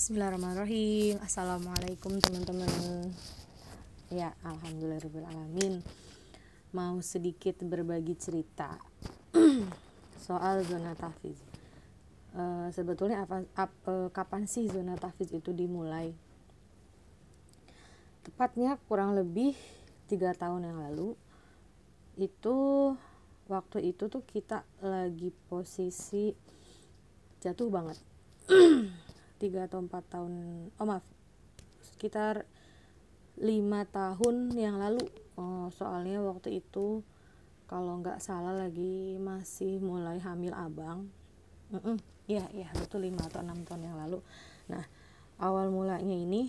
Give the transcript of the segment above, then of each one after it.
Bismillahirrahmanirrahim. Assalamualaikum teman-teman. Ya, alhamdulillahirrahmanirrahim. Mau sedikit berbagi cerita soal zona tahfiz. Sebetulnya kapan sih zona tahfiz itu dimulai? Tepatnya kurang lebih 3 tahun yang lalu. Waktu itu tuh kita lagi posisi jatuh banget. 3 atau 4 tahun, sekitar 5 tahun yang lalu. Soalnya waktu itu kalau nggak salah lagi masih mulai hamil abang. Iya betul, 5 atau 6 tahun yang lalu. Nah, awal mulanya ini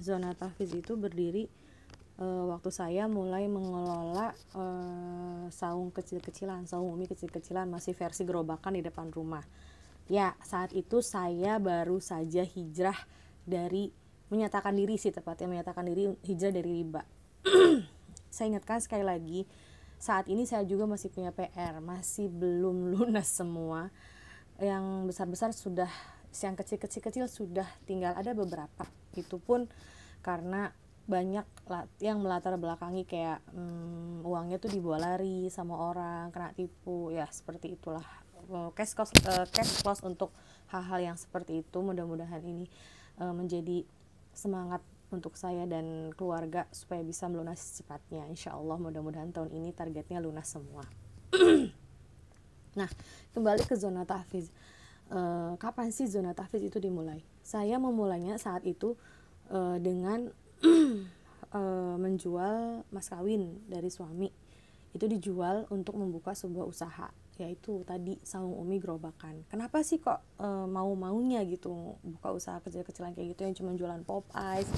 zona tahfiz itu berdiri waktu saya mulai mengelola saung umi kecil-kecilan, masih versi gerobakan di depan rumah. Ya, saat itu saya baru saja hijrah menyatakan diri hijrah dari riba. Saya ingatkan sekali lagi, saat ini saya juga masih punya PR, masih belum lunas semua. Yang besar-besar sudah, yang kecil-kecil sudah tinggal ada beberapa. Itu pun karena banyak yang melatar belakangi kayak uangnya tuh dibawa lari sama orang, kena tipu, ya seperti itulah. Cash cost untuk hal-hal yang seperti itu. Mudah-mudahan ini menjadi semangat untuk saya dan keluarga supaya bisa melunasi cepatnya. Insya Allah mudah-mudahan tahun ini targetnya lunas semua. Nah, kembali ke zona tahfiz. Kapan sih zona tahfiz itu dimulai? Saya memulainya saat itu dengan menjual mas kawin dari suami. Itu dijual untuk membuka sebuah usaha, yaitu tadi saung umi gerobakan. Kenapa sih kok mau-maunya gitu buka usaha kecil-kecilan kayak gitu, yang cuma jualan pop ice,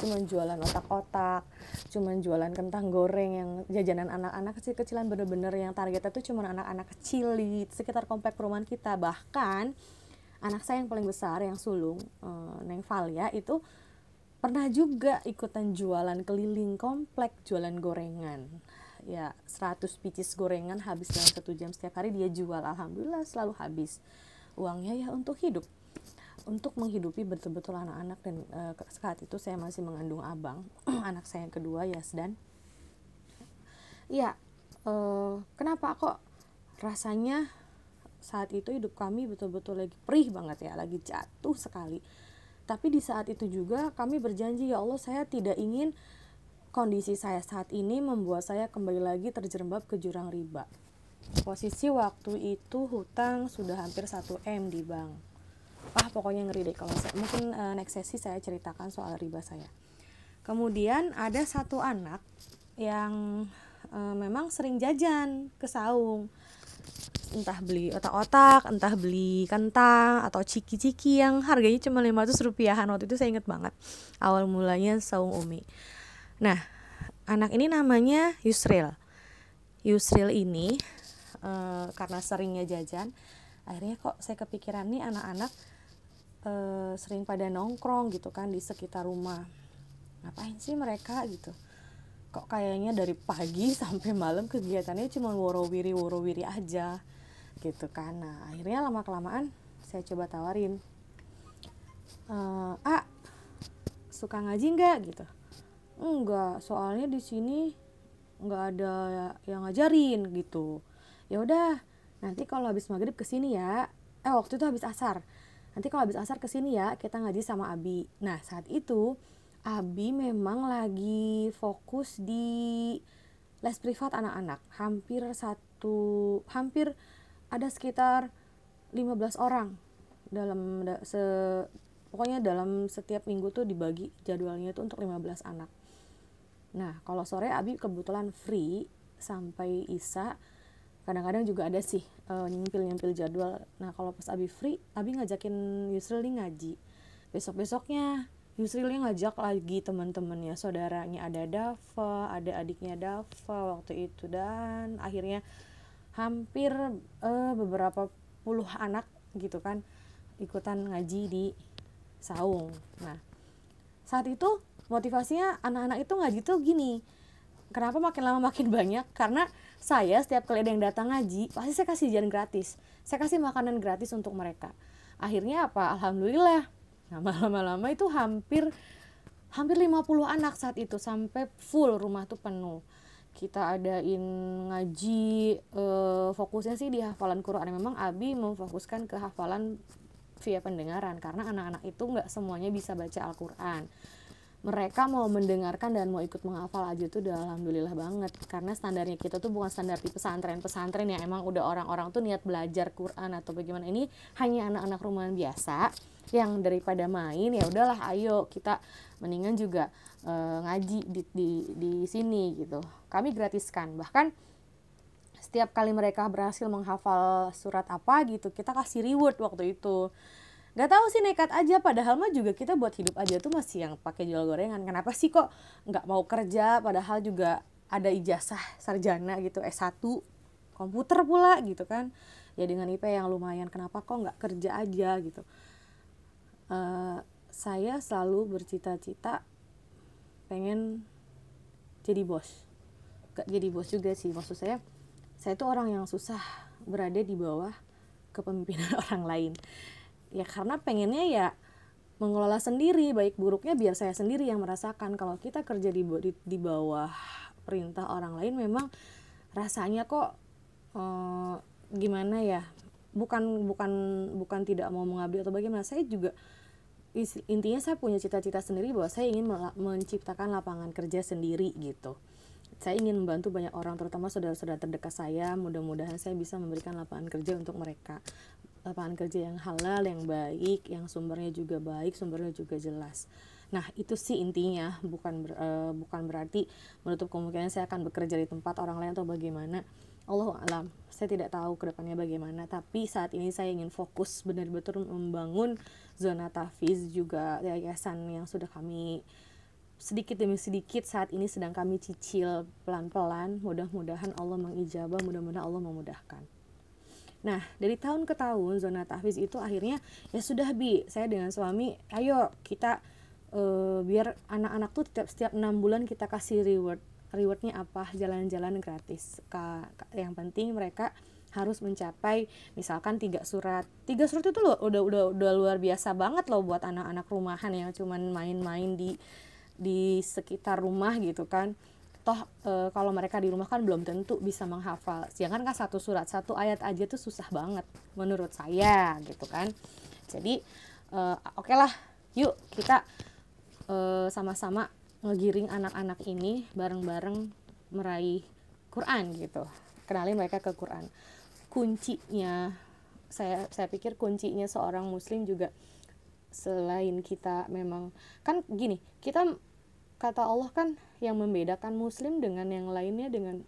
cuma jualan otak-otak, cuma jualan kentang goreng, yang jajanan anak-anak kecil-kecilan, bener-bener yang targetnya tuh cuma anak-anak kecil di sekitar komplek perumahan kita. Bahkan anak saya yang paling besar, yang sulung, Neng Valia, itu pernah juga ikutan jualan keliling komplek, jualan gorengan. Ya, 100 pieces gorengan habis dalam 1 jam setiap hari dia jual. Alhamdulillah selalu habis uangnya, ya untuk hidup, untuk menghidupi betul-betul anak-anak. Dan saat itu saya masih mengandung abang anak saya yang kedua, Yasdan. Ya, kenapa kok rasanya saat itu hidup kami betul-betul lagi perih banget ya, lagi jatuh sekali. Tapi di saat itu juga kami berjanji, ya Allah, saya tidak ingin kondisi saya saat ini membuat saya kembali lagi terjerembab ke jurang riba. Posisi waktu itu hutang sudah hampir 1 M di bank. Pokoknya ngeri deh kalau mungkin next sesi saya ceritakan soal riba saya. Kemudian ada satu anak yang memang sering jajan ke saung. Entah beli otak-otak, entah beli kentang atau ciki-ciki yang harganya cuma 500 rupiahan. Waktu itu saya inget banget awal mulanya saung umi. Nah, anak ini namanya Yusril. Yusril ini karena seringnya jajan, akhirnya kok saya kepikiran nih anak-anak sering pada nongkrong gitu kan di sekitar rumah. Ngapain sih mereka gitu? Kok kayaknya dari pagi sampai malam kegiatannya cuma woro-wiri aja gitu kan. Nah, akhirnya lama-kelamaan saya coba tawarin, suka ngaji nggak gitu? Enggak, soalnya di sini nggak ada yang ngajarin gitu. Ya udah, nanti kalau habis maghrib kesini ya. Waktu itu habis asar. Nanti kalau habis asar kesini ya, kita ngaji sama Abi. Nah, saat itu Abi memang lagi fokus di les privat anak-anak. Hampir ada sekitar 15 orang pokoknya dalam setiap minggu tuh dibagi jadwalnya tuh untuk 15 anak. Nah, kalau sore Abi kebetulan free sampai Isya. Kadang-kadang juga ada sih nyempil jadwal. Nah, kalau pas Abi free, Abi ngajakin Yusril nih ngaji. Besok-besoknya Yusril ngajak lagi teman-temannya, saudaranya, ada Dafa, ada adiknya Dafa waktu itu, dan akhirnya hampir beberapa puluh anak gitu kan ikutan ngaji di saung. Nah, saat itu motivasinya anak-anak itu ngaji tuh gini. Kenapa makin lama makin banyak? Karena saya setiap kali ada yang datang ngaji, pasti saya kasih jajan gratis. Saya kasih makanan gratis untuk mereka. Akhirnya apa? Alhamdulillah Nah lama-lama itu hampir 50 anak saat itu, sampai full rumah tuh penuh. Kita adain ngaji, fokusnya sih di hafalan Quran. Memang Abi memfokuskan ke hafalan via pendengaran, karena anak-anak itu nggak semuanya bisa baca Al-Quran. Mereka mau mendengarkan dan mau ikut menghafal aja tuh udah alhamdulillah banget, karena standarnya kita tuh bukan standar di pesantren yang emang udah orang-orang tuh niat belajar Quran atau bagaimana. Ini hanya anak-anak rumahan biasa yang daripada main, ya udahlah ayo kita mendingan juga ngaji di sini gitu. Kami gratiskan, bahkan setiap kali mereka berhasil menghafal surat apa gitu, kita kasih reward waktu itu. Gak tahu sih, nekat aja, padahal mah juga kita buat hidup aja tuh masih yang pakai jual gorengan. Kenapa sih kok nggak mau kerja, padahal juga ada ijazah sarjana gitu, S1 komputer pula gitu kan, ya dengan IP yang lumayan, kenapa kok nggak kerja aja gitu. Saya selalu bercita-cita pengen jadi bos. Gak jadi bos juga sih, maksud saya tuh orang yang susah berada di bawah kepemimpinan orang lain. Ya karena pengennya ya mengelola sendiri, baik buruknya biar saya sendiri yang merasakan. Kalau kita kerja di bawah perintah orang lain, memang rasanya kok gimana ya, bukan tidak mau mengabdi atau bagaimana. Saya juga intinya saya punya cita-cita sendiri bahwa saya ingin menciptakan lapangan kerja sendiri gitu. Saya ingin membantu banyak orang, terutama saudara-saudara terdekat saya. Mudah-mudahan saya bisa memberikan lapangan kerja untuk mereka, lapangan kerja yang halal, yang baik, yang sumbernya juga baik, sumbernya juga jelas. Nah itu sih intinya, bukan berarti menutup kemungkinan saya akan bekerja di tempat orang lain atau bagaimana. Allahu a'lam, saya tidak tahu kedepannya bagaimana, tapi saat ini saya ingin fokus benar-benar membangun zona tahfiz, juga yayasan yang sudah kami sedikit demi sedikit saat ini sedang kami cicil pelan-pelan. Mudah-mudahan Allah mengijabah, mudah-mudahan Allah memudahkan. Nah dari tahun ke tahun zona tahfiz itu akhirnya ya sudah Bi, saya dengan suami ayo kita biar anak-anak tuh setiap 6 bulan kita kasih rewardnya apa, jalan-jalan gratis. Yang penting mereka harus mencapai misalkan 3 surat itu loh udah luar biasa banget loh buat anak-anak rumahan yang cuman main-main di sekitar rumah gitu kan. Toh kalau mereka di rumah kan belum tentu bisa menghafal. Jangan kan 1 surat, 1 ayat aja tuh susah banget menurut saya gitu kan. Jadi oke lah, yuk kita sama-sama ngegiring anak-anak ini bareng-bareng meraih Quran gitu. Kenalin mereka ke Quran. Kuncinya saya pikir kuncinya seorang muslim juga, selain kita memang kan gini, kita kata Allah kan yang membedakan muslim dengan yang lainnya, dengan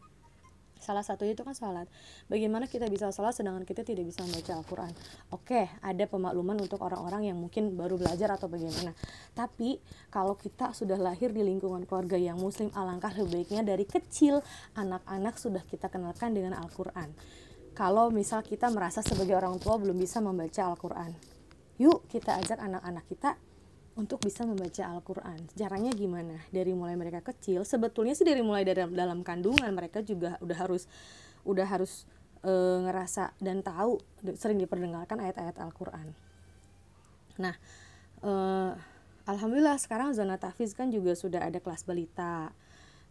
salah satunya itu kan salat. Bagaimana kita bisa salat sedangkan kita tidak bisa membaca Al-Quran? Oke, ada pemakluman untuk orang-orang yang mungkin baru belajar atau bagaimana. Tapi kalau kita sudah lahir di lingkungan keluarga yang muslim, alangkah lebih baiknya dari kecil anak-anak sudah kita kenalkan dengan Al-Quran. Kalau misal kita merasa sebagai orang tua belum bisa membaca Al-Quran, yuk kita ajak anak-anak kita untuk bisa membaca Al-Quran. Caranya gimana? Dari mulai mereka kecil, sebetulnya sih dari mulai dalam kandungan mereka juga udah harus ngerasa dan tahu, sering diperdengarkan ayat-ayat Al-Quran. Nah alhamdulillah sekarang zona tahfiz kan juga sudah ada kelas balita,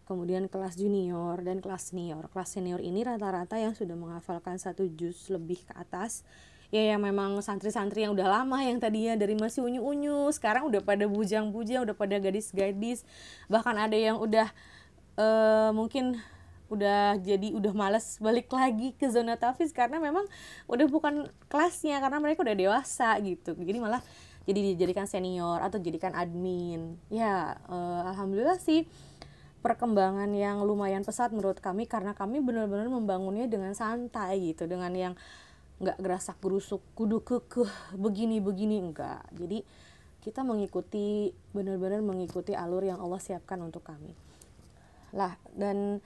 kemudian kelas junior dan kelas senior. Kelas senior ini rata-rata yang sudah menghafalkan 1 juz lebih ke atas, ya yang memang santri-santri yang udah lama, yang tadinya dari masih unyu-unyu sekarang udah pada bujang-bujang, udah pada gadis-gadis, bahkan ada yang udah mungkin udah malas balik lagi ke zona tahfiz karena memang udah bukan kelasnya, karena mereka udah dewasa gitu. Jadi malah jadi dijadikan senior atau jadikan admin. Ya alhamdulillah sih perkembangan yang lumayan pesat menurut kami, karena kami benar-benar membangunnya dengan santai gitu, dengan yang nggak gerasak gerusuk kudu kekeh begini enggak. Jadi kita benar-benar mengikuti alur yang Allah siapkan untuk kami lah. Dan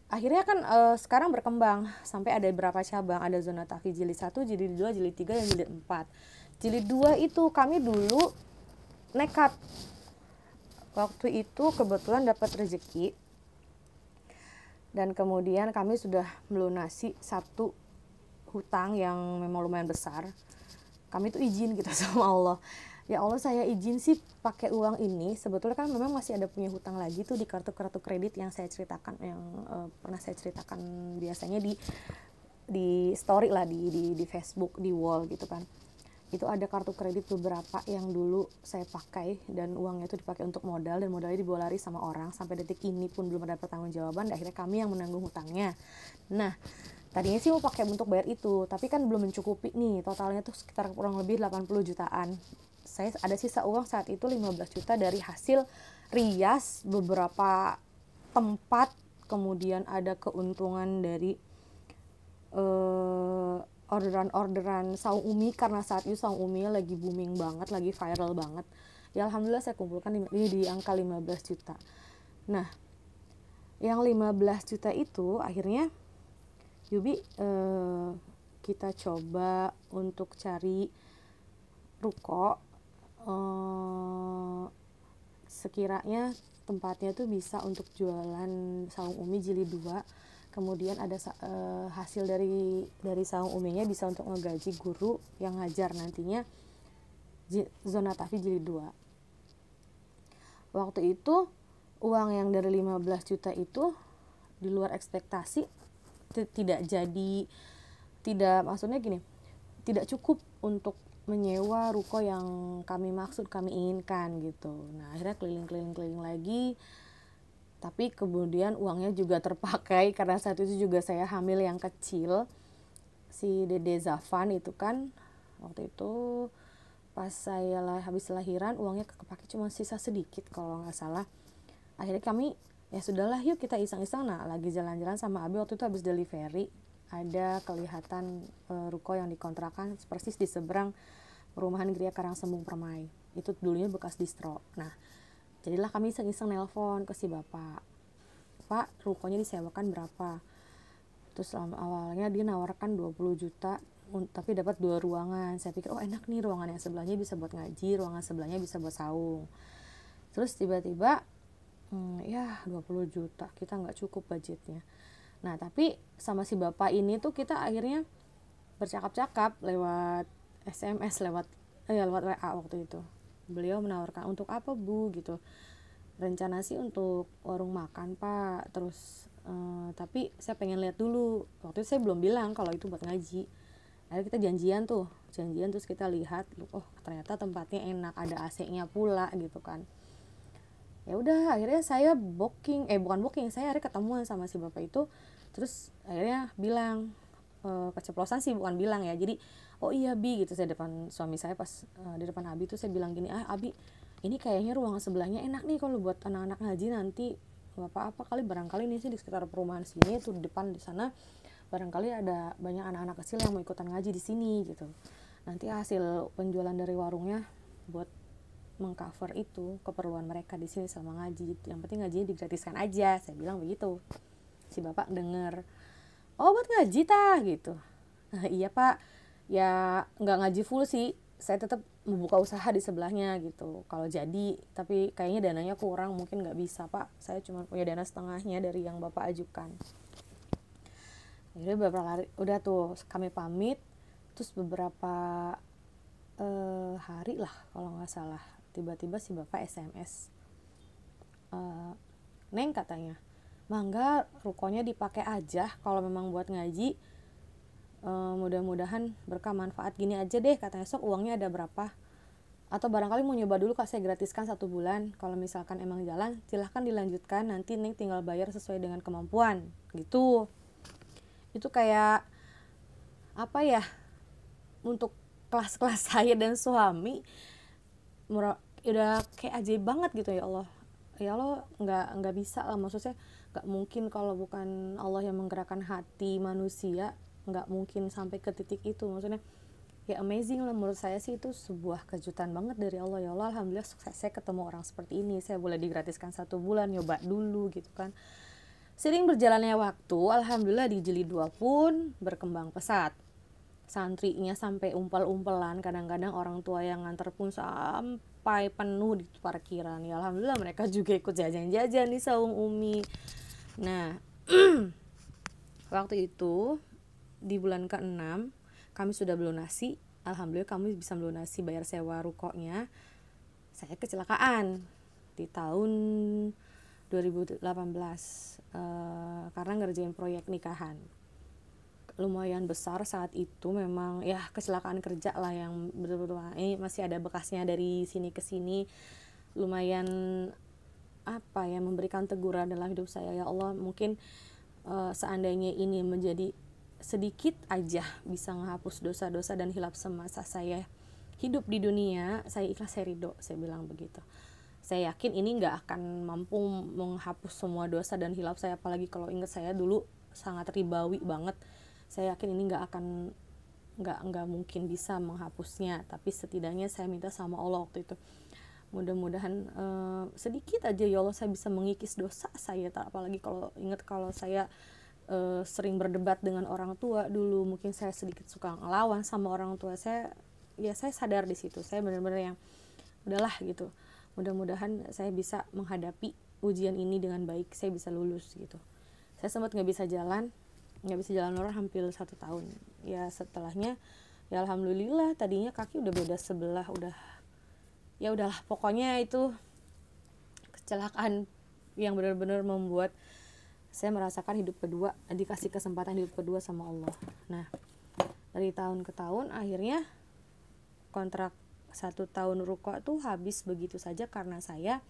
akhirnya kan sekarang berkembang sampai ada beberapa cabang. Ada zona tahfiz jilid 1, jilid 2, jilid 3, dan jilid 4. Jilid 2 itu kami dulu nekat, waktu itu kebetulan dapat rezeki, dan kemudian kami sudah melunasi 1 hutang yang memang lumayan besar. kami tuh izin gitu sama Allah, ya Allah saya izin sih pakai uang ini, sebetulnya kan memang masih ada punya hutang lagi tuh di kartu-kartu kredit yang saya ceritakan, yang pernah saya ceritakan biasanya di story lah, di Facebook, di wall gitu kan. Itu ada kartu kredit beberapa yang dulu saya pakai dan uangnya itu dipakai untuk modal, dan modalnya dibawa lari sama orang, sampai detik ini pun belum ada pertanggungjawaban, dan akhirnya kami yang menanggung hutangnya. Nah, tadinya sih mau pakai untuk bayar itu, tapi kan belum mencukupi nih, totalnya tuh sekitar kurang lebih 80 jutaan. Saya ada sisa uang saat itu 15 juta dari hasil rias beberapa tempat, kemudian ada keuntungan dari orderan saung umi, karena saat itu saung umi lagi booming banget, lagi viral banget. Ya alhamdulillah saya kumpulkan di angka 15 juta. Nah, yang 15 juta itu akhirnya Yubi kita coba untuk cari ruko sekiranya tempatnya tuh bisa untuk jualan saung umi jilid 2. Kemudian ada hasil dari saung uminya bisa untuk ngegaji guru yang ngajar nantinya zona tahfidz jilid 2. Waktu itu uang yang dari 15 juta itu di luar ekspektasi, maksudnya gini, tidak cukup untuk menyewa ruko yang kami inginkan gitu. Nah, akhirnya keliling lagi, tapi kemudian uangnya juga terpakai karena saat itu juga saya hamil yang kecil, si Dede Zafan itu kan. Waktu itu pas saya habis lahiran, uangnya kepake cuma sisa sedikit kalau nggak salah. Akhirnya kami, ya sudahlah yuk kita iseng-iseng. Nah, lagi jalan-jalan sama Abi waktu itu habis delivery, ada kelihatan ruko yang dikontrakan persis di seberang perumahan Gria Karangsembung Permai. Itu dulunya bekas distro. Nah, jadilah kami iseng-iseng nelpon ke si bapak, Pak, rukonya disewakan berapa? Terus awalnya dia nawarkan 20 juta tapi dapat 2 ruangan. Saya pikir, oh enak nih, ruangan yang sebelahnya bisa buat ngaji, ruangan sebelahnya bisa buat saung. Terus tiba-tiba ya 20 juta kita nggak cukup budgetnya. Nah, tapi sama si bapak ini tuh kita akhirnya bercakap-cakap lewat SMS, lewat WA waktu itu. Beliau menawarkan, untuk apa Bu gitu. Rencana sih untuk warung makan Pak, terus tapi saya pengen lihat dulu. Waktu itu saya belum bilang kalau itu buat ngaji. Akhirnya kita janjian terus kita lihat, oh ternyata tempatnya enak, ada AC-nya pula gitu kan. Ya udah, akhirnya saya saya akhirnya ketemuan sama si bapak itu. Terus akhirnya bilang, keceplosan sih bukan bilang ya, jadi oh iya Bi gitu, saya depan suami saya pas di depan Abi tuh saya bilang gini, Abi ini kayaknya ruangan sebelahnya enak nih kalau buat anak-anak ngaji nanti, nggak apa-apa kali, barangkali nih sih di sekitar perumahan sini tuh di depan di sana barangkali ada banyak anak-anak kecil yang mau ikutan ngaji di sini gitu, nanti hasil penjualan dari warungnya buat mengcover itu keperluan mereka di sini sama ngaji, yang penting ngajinya digratiskan aja, saya bilang begitu. Si bapak denger, oh buat ngaji tah gitu. Iya Pak, ya nggak ngaji full sih, saya tetap membuka usaha di sebelahnya gitu kalau jadi, tapi kayaknya dananya kurang, mungkin nggak bisa Pak, saya cuma punya dana setengahnya dari yang bapak ajukan. Jadi beberapa hari udah tuh kami pamit, terus beberapa hari lah kalau nggak salah, tiba-tiba si bapak SMS, Neng katanya, mangga rukonya dipakai aja kalau memang buat ngaji, mudah-mudahan berkah manfaat, gini aja deh katanya, sok uangnya ada berapa, atau barangkali mau nyoba dulu Kak, saya gratiskan 1 bulan, kalau misalkan emang jalan silahkan dilanjutkan, nanti Neng tinggal bayar sesuai dengan kemampuan gitu. Itu kayak apa ya, untuk kelas-kelas saya dan suami udah kayak ajaib banget gitu. Ya Allah nggak bisa lah, maksudnya nggak mungkin kalau bukan Allah yang menggerakkan hati manusia, nggak mungkin sampai ke titik itu. Maksudnya ya amazing lah, menurut saya sih itu sebuah kejutan banget dari Allah. Ya Allah, alhamdulillah saya ketemu orang seperti ini, saya boleh digratiskan 1 bulan, nyoba dulu gitu kan. Sering berjalannya waktu, alhamdulillah di jilid 2 pun berkembang pesat. Santrinya sampai umpel-umpelan, kadang-kadang orang tua yang nganter pun sampai penuh di parkiran. Ya alhamdulillah mereka juga ikut jajan-jajan di saung umi. Nah, waktu itu di bulan ke-6 kami sudah melunasi alhamdulillah kami bisa melunasi bayar sewa rukonya. Saya kecelakaan di tahun 2018 karena ngerjain proyek nikahan lumayan besar saat itu. Memang ya kecelakaan kerja lah yang betul-betul ini masih ada bekasnya dari sini ke sini, lumayan apa ya, memberikan teguran dalam hidup saya. Ya Allah, mungkin seandainya ini menjadi sedikit aja bisa menghapus dosa-dosa dan hilap semasa saya hidup di dunia, saya ikhlas, saya ridho, saya bilang begitu. Saya yakin ini nggak akan mampu menghapus semua dosa dan hilap saya, apalagi kalau ingat saya dulu sangat ribawi banget. Saya yakin ini nggak mungkin bisa menghapusnya, tapi setidaknya saya minta sama Allah waktu itu, mudah-mudahan sedikit aja ya Allah saya bisa mengikis dosa saya. Apalagi kalau ingat kalau saya sering berdebat dengan orang tua dulu, mungkin saya sedikit suka ngelawan sama orang tua saya. Ya saya sadar di situ, saya benar-benar yang udahlah gitu, mudah-mudahan saya bisa menghadapi ujian ini dengan baik, saya bisa lulus gitu. Saya sempat nggak bisa jalan orang hampir 1 tahun. Ya setelahnya ya alhamdulillah, tadinya kaki udah beda sebelah, udahlah pokoknya itu kecelakaan yang benar-benar membuat saya merasakan hidup kedua, dikasih kesempatan hidup kedua sama Allah. Nah dari tahun ke tahun akhirnya kontrak 1 tahun ruko tuh habis begitu saja karena saya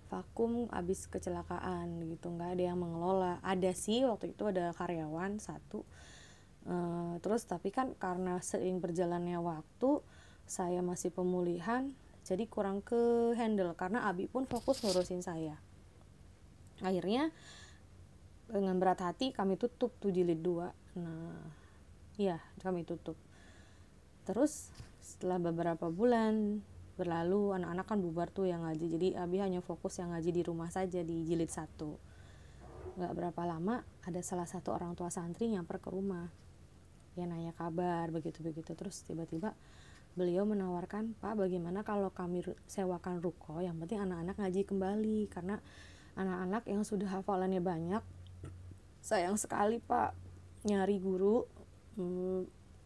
vakum habis kecelakaan gitu, nggak ada yang mengelola. Ada sih waktu itu ada karyawan 1, terus tapi kan karena seiring berjalannya waktu saya masih pemulihan, jadi kurang ke handle karena Abi pun fokus ngurusin saya. Akhirnya dengan berat hati kami tutup tuh jilid 2. Nah ya kami tutup. Terus setelah beberapa bulan berlalu, anak-anak kan bubar tuh yang ngaji, jadi Abi hanya fokus yang ngaji di rumah saja di jilid 1. Gak berapa lama ada salah satu orang tua santri nyamper ke rumah, ya nanya kabar begitu-begitu. Terus tiba-tiba beliau menawarkan, Pak bagaimana kalau kami sewakan ruko, yang penting anak-anak ngaji kembali, karena anak-anak yang sudah hafalannya banyak sayang sekali Pak nyari guru.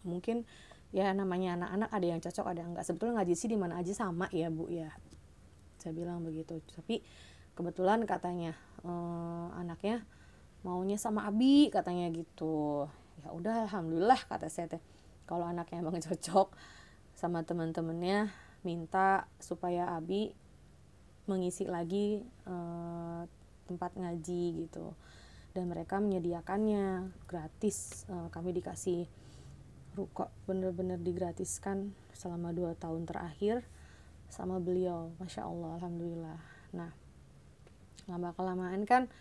Mungkin ya namanya anak-anak ada yang cocok ada yang enggak, sebetulnya ngaji sih di mana aja sama ya Bu ya, saya bilang begitu. Tapi kebetulan katanya anaknya maunya sama Abi katanya gitu. Ya udah alhamdulillah kata saya teh, kalau anaknya emang cocok sama teman-temannya, minta supaya Abi mengisi lagi tempat ngaji gitu, dan mereka menyediakannya gratis. Kami dikasih ruko bener-bener digratiskan selama 2 tahun terakhir sama beliau, masya Allah, alhamdulillah. Nah lama kelamaan kan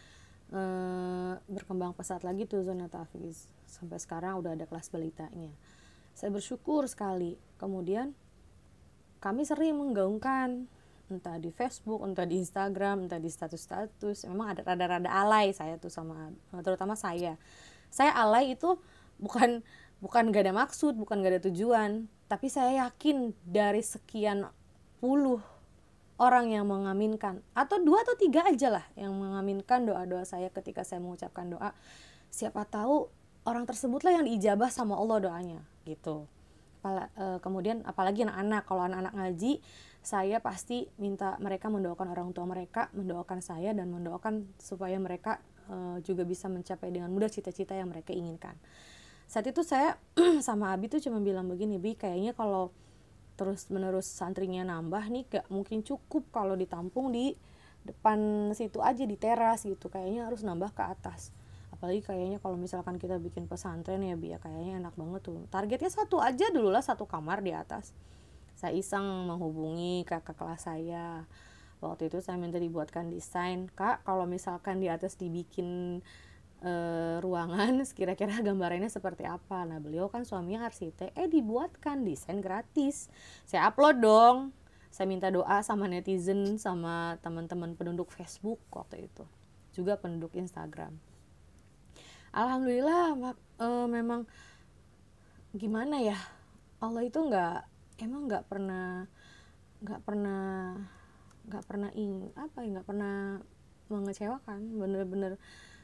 berkembang pesat lagi tuh zona tahfiz, sampai sekarang udah ada kelas balitanya. Saya bersyukur sekali. Kemudian kami sering menggaungkan entah di Facebook, entah di Instagram, entah di status-status. Memang ada rada-rada alay saya tuh sama, terutama saya alay itu bukan gak ada maksud, bukan gak ada tujuan, tapi saya yakin dari sekian puluh orang yang mengaminkan, atau 2 atau 3 aja lah yang mengaminkan doa-doa saya ketika saya mengucapkan doa, siapa tahu orang tersebutlah yang diijabah sama Allah doanya gitu. Kemudian apalagi anak-anak, kalau anak-anak ngaji, saya pasti minta mereka mendoakan orang tua mereka, mendoakan saya, dan mendoakan supaya mereka juga bisa mencapai dengan mudah cita-cita yang mereka inginkan. Saat itu saya sama Abi tuh cuma bilang begini, Bi kayaknya kalau terus menerus santrinya nambah nih gak mungkin cukup kalau ditampung di depan situ aja di teras gitu, kayaknya harus nambah ke atas. Apalagi kayaknya kalau misalkan kita bikin pesantren ya Bi ya, kayaknya enak banget tuh, targetnya 1 aja dulu lah, 1 kamar di atas. Saya iseng menghubungi kakak kelas saya, waktu itu saya minta dibuatkan desain, Kak kalau misalkan di atas dibikin ruangan kira-kira gambarannya seperti apa. Nah beliau kan suaminya arsitek, dibuatkan desain gratis. Saya upload dong, saya minta doa sama netizen, sama teman-teman penduduk Facebook waktu itu, juga penduduk Instagram. Alhamdulillah memang gimana ya, Allah itu nggak pernah mengecewakan, bener-bener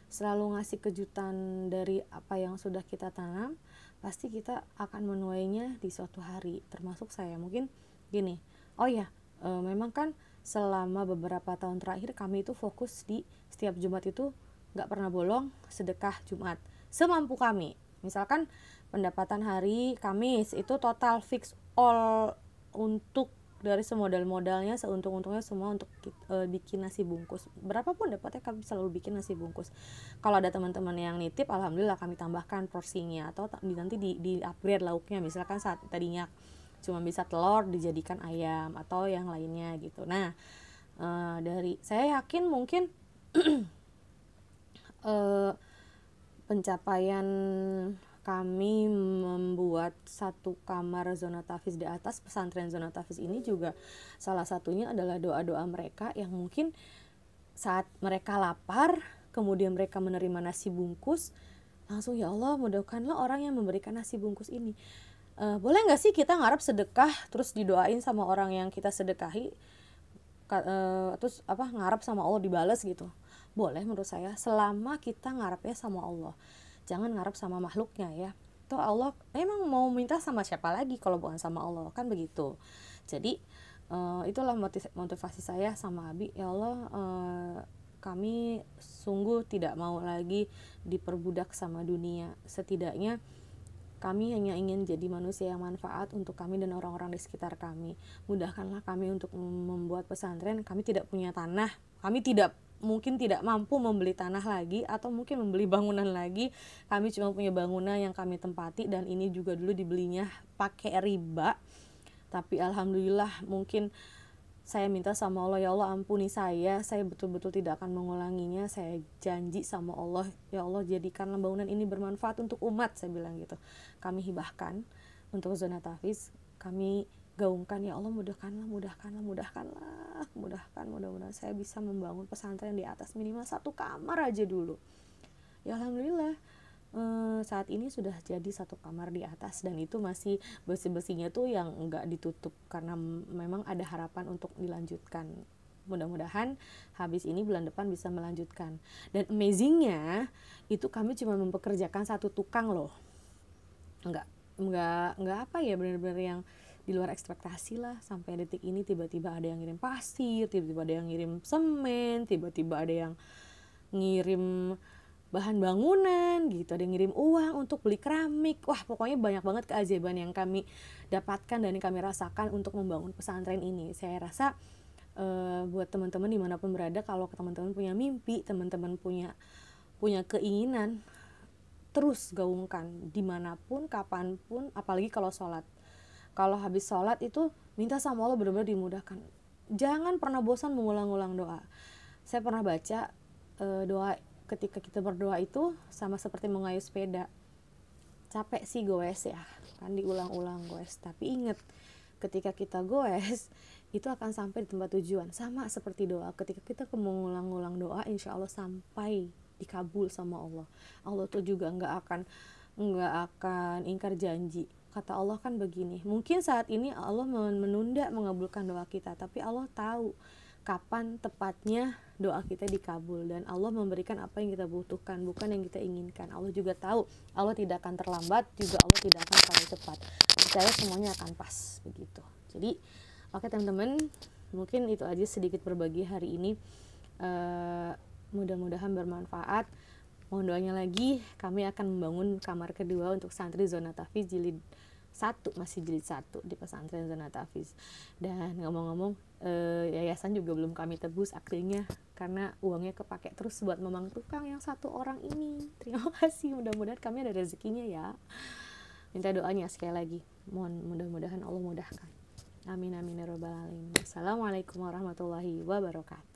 selalu ngasih kejutan dari apa yang sudah kita tanam. pasti kita akan menuainya di suatu hari. Termasuk saya, mungkin gini, oh ya, memang kan selama beberapa tahun terakhir kami itu fokus di setiap Jumat itu nggak pernah bolong sedekah Jumat semampu kami. Misalkan pendapatan hari Kamis itu total fix all untuk dari semodal-modalnya, seuntung-untungnya semua untuk bikin nasi bungkus. Berapapun dapatnya kami selalu bikin nasi bungkus. Kalau ada teman-teman yang nitip, alhamdulillah kami tambahkan porsinya atau nanti di upgrade lauknya. Misalkan saat tadinya cuma bisa telur dijadikan ayam atau yang lainnya gitu. Nah, dari saya yakin mungkin pencapaian kami membuat satu kamar zona tahfiz di atas pesantren zona tahfiz ini juga salah satunya adalah doa-doa mereka yang mungkin saat mereka lapar kemudian mereka menerima nasi bungkus langsung, ya Allah mudahkanlah orang yang memberikan nasi bungkus ini. Boleh nggak sih kita ngarep sedekah terus didoain sama orang yang kita sedekahi, terus ngarep sama Allah dibales gitu? Boleh menurut saya, selama kita ngarepnya sama Allah, jangan ngarep sama makhluknya ya. Toh Allah emang mau minta sama siapa lagi kalau bukan sama Allah, kan begitu. Jadi itulah motivasi saya sama Abi, ya Allah, kami sungguh tidak mau lagi diperbudak sama dunia. Setidaknya kami hanya ingin jadi manusia yang manfaat untuk kami dan orang-orang di sekitar kami. Mudahkanlah kami untuk membuat pesantren. Kami tidak punya tanah, kami mungkin tidak mampu membeli tanah lagi atau mungkin membeli bangunan lagi. Kami cuma punya bangunan yang kami tempati, dan ini juga dulu dibelinya pakai riba. Tapi alhamdulillah mungkin saya minta sama Allah, ya Allah ampuni saya betul-betul tidak akan mengulanginya. Saya janji sama Allah, ya Allah jadikanlah bangunan ini bermanfaat untuk umat, saya bilang gitu. Kami hibahkan untuk zona tahfiz, kami gaungkan, ya Allah mudahkanlah, mudah-mudahan saya bisa membangun pesantren di atas minimal 1 kamar aja dulu. Ya alhamdulillah saat ini sudah jadi 1 kamar di atas, dan itu masih besi-besinya tuh yang enggak ditutup karena memang ada harapan untuk dilanjutkan. Mudah-mudahan habis ini bulan depan bisa melanjutkan. Dan amazingnya itu kami cuma mempekerjakan 1 tukang loh. Enggak benar-benar yang di luar ekspektasi lah. Sampai detik ini tiba-tiba ada yang ngirim pasir, tiba-tiba ada yang ngirim semen, tiba-tiba ada yang ngirim bahan bangunan gitu, ada yang ngirim uang untuk beli keramik. Wah, pokoknya banyak banget keajaiban yang kami dapatkan dan yang kami rasakan untuk membangun pesantren ini. Saya rasa buat teman-teman dimanapun berada, kalau teman-teman punya mimpi, teman-teman punya keinginan, terus gaungkan dimanapun, kapanpun. Apalagi kalau sholat, kalau habis sholat itu minta sama Allah benar-benar dimudahkan. Jangan pernah bosan mengulang-ulang doa. Saya pernah baca doa ketika kita berdoa itu sama seperti mengayuh sepeda. Capek sih goes ya, kan diulang-ulang goes. Tapi ingat, ketika kita goes itu akan sampai di tempat tujuan. Sama seperti doa, ketika kita mengulang-ulang doa, insya Allah sampai dikabul sama Allah. Allah tuh juga nggak akan ingkar janji. Kata Allah kan begini, mungkin saat ini Allah menunda mengabulkan doa kita, tapi Allah tahu kapan tepatnya doa kita dikabul, dan Allah memberikan apa yang kita butuhkan, bukan yang kita inginkan. Allah juga tahu, Allah tidak akan terlambat, juga Allah tidak akan terlalu cepat. Percaya semuanya akan pas begitu. Jadi oke teman-teman, mungkin itu aja sedikit berbagi hari ini. Mudah-mudahan bermanfaat. Mohon doanya lagi, kami akan membangun kamar kedua untuk santri zona tahfiz jilid 1, masih jilid 1 di pesantren zona tahfiz. Dan ngomong-ngomong, yayasan juga belum kami tebus akhirnya karena uangnya kepake terus buat memang tukang yang 1 orang ini. Terima kasih, mudah-mudahan kami ada rezekinya ya. Minta doanya sekali lagi, mohon mudah-mudahan Allah mudahkan. Amin amin ya rabbal alamin. Assalamualaikum warahmatullahi wabarakatuh.